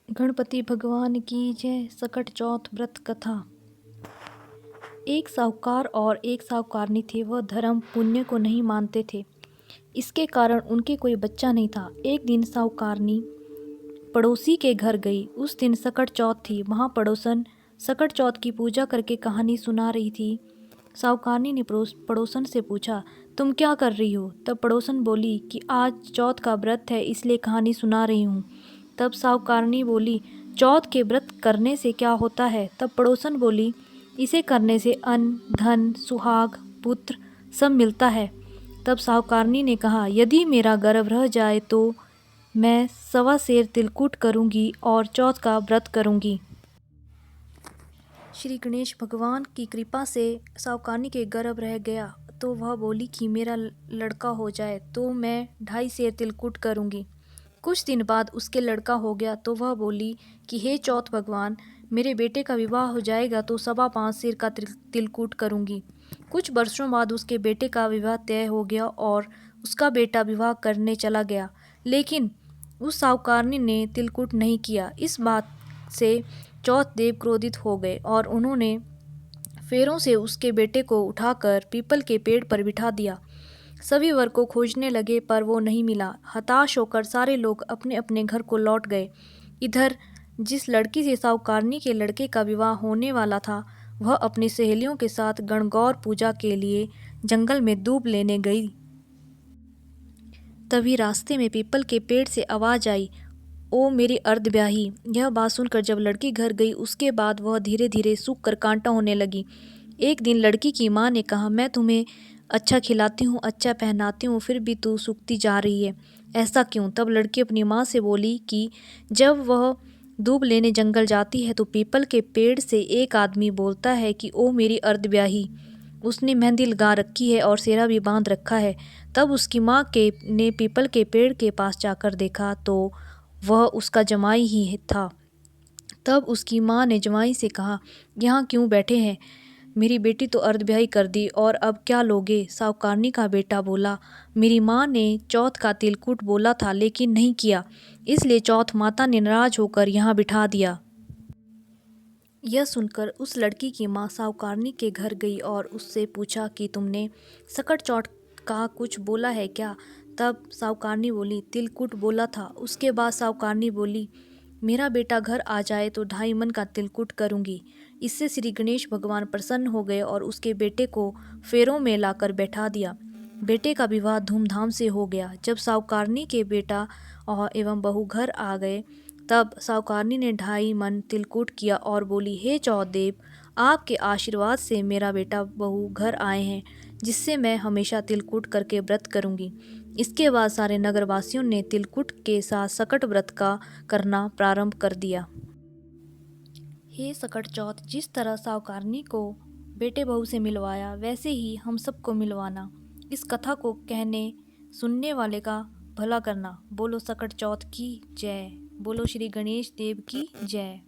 गणपति भगवान की जय। सकट चौथ व्रत कथा। एक साहूकार और एक साहूकारनी थे। वह धर्म पुण्य को नहीं मानते थे। इसके कारण उनके कोई बच्चा नहीं था। एक दिन साहूकारनी पड़ोसी के घर गई। उस दिन सकट चौथ थी। वहाँ पड़ोसन सकट चौथ की पूजा करके कहानी सुना रही थी। साहूकारनी ने पड़ोसन से पूछा, तुम क्या कर रही हो? तब पड़ोसन बोली कि आज चौथ का व्रत है, इसलिए कहानी सुना रही हूँ। तब साहूकारनी बोली, चौथ के व्रत करने से क्या होता है? तब पड़ोसन बोली, इसे करने से अन्न, धन, सुहाग, पुत्र सब मिलता है। तब साहूकारनी ने कहा, यदि मेरा गर्भ रह जाए तो मैं 1.25 सेर तिलकुट करूँगी और चौथ का व्रत करूँगी। श्री गणेश भगवान की कृपा से साहूकारनी के गर्भ रह गया तो वह बोली कि मेरा लड़का हो जाए तो मैं 2.5 सेर तिलकुट करूँगी। कुछ दिन बाद उसके लड़का हो गया तो वह बोली कि हे चौथ भगवान, मेरे बेटे का विवाह हो जाएगा तो 5.25 सेर का तिलकुट करूँगी। कुछ वर्षों बाद उसके बेटे का विवाह तय हो गया और उसका बेटा विवाह करने चला गया, लेकिन उस साहूकारनी ने तिलकुट नहीं किया। इस बात से चौथ देव क्रोधित हो गए और उन्होंने फेरों से उसके बेटे को उठाकर पीपल के पेड़ पर बिठा दिया। सभी वर को खोजने लगे पर वो नहीं मिला। हताश होकर सारे लोग अपने अपने घर को लौट गए। इधर जिस लड़की से साहूकारनी के लड़के का विवाह होने वाला था, वह अपनी सहेलियों के साथ गणगौर पूजा के लिए जंगल में दूब लेने गई। तभी रास्ते में पीपल के पेड़ से आवाज आई, ओ मेरी अर्धब्याही। यह बात सुनकर जब लड़की घर गई, उसके बाद वह धीरे धीरे सूख कर कांटा होने लगी। एक दिन लड़की की माँ ने कहा, मैं तुम्हें अच्छा खिलाती हूँ, अच्छा पहनाती हूँ, फिर भी तू सूखती जा रही है, ऐसा क्यों? तब लड़की अपनी माँ से बोली कि जब वह दूब लेने जंगल जाती है तो पीपल के पेड़ से एक आदमी बोलता है कि ओ मेरी अर्धब्याही। उसने मेहंदी लगा रखी है और सेहरा भी बांध रखा है। तब उसकी माँ ने पीपल के पेड़ के पास जाकर देखा तो वह उसका जमाई ही था। तब उसकी माँ ने जमाई से कहा, यहाँ क्यों बैठे हैं? मेरी बेटी तो अर्धब्याही कर दी और अब क्या लोगे? साहूकारनी का बेटा बोला, मेरी माँ ने चौथ का तिलकुट बोला था लेकिन नहीं किया, इसलिए चौथ माता ने नाराज होकर यहाँ बिठा दिया। यह सुनकर उस लड़की की माँ साहूकारनी के घर गई और उससे पूछा कि तुमने सकट चौथ का कुछ बोला है क्या? तब साहूकारनी बोली, तिलकुट बोला था। उसके बाद साहूकारनी बोली, मेरा बेटा घर आ जाए तो 2.5 मन का तिलकुट करूँगी। इससे श्री गणेश भगवान प्रसन्न हो गए और उसके बेटे को फेरों में लाकर बैठा दिया। बेटे का विवाह धूमधाम से हो गया। जब साहूकारनी के बेटा और एवं बहू घर आ गए तब साहूकारनी ने 2.5 मन तिलकुट किया और बोली, हे चौथ देव, आपके आशीर्वाद से मेरा बेटा बहू घर आए हैं, जिससे मैं हमेशा तिलकुट करके व्रत करूँगी। इसके बाद सारे नगरवासियों ने तिलकुट के साथ सकट व्रत का करना प्रारंभ कर दिया। हे सकट चौथ, जिस तरह साहूकारनी को बेटे बहू से मिलवाया वैसे ही हम सबको मिलवाना। इस कथा को कहने सुनने वाले का भला करना। बोलो सकट चौथ की जय। बोलो श्री गणेश देव की जय।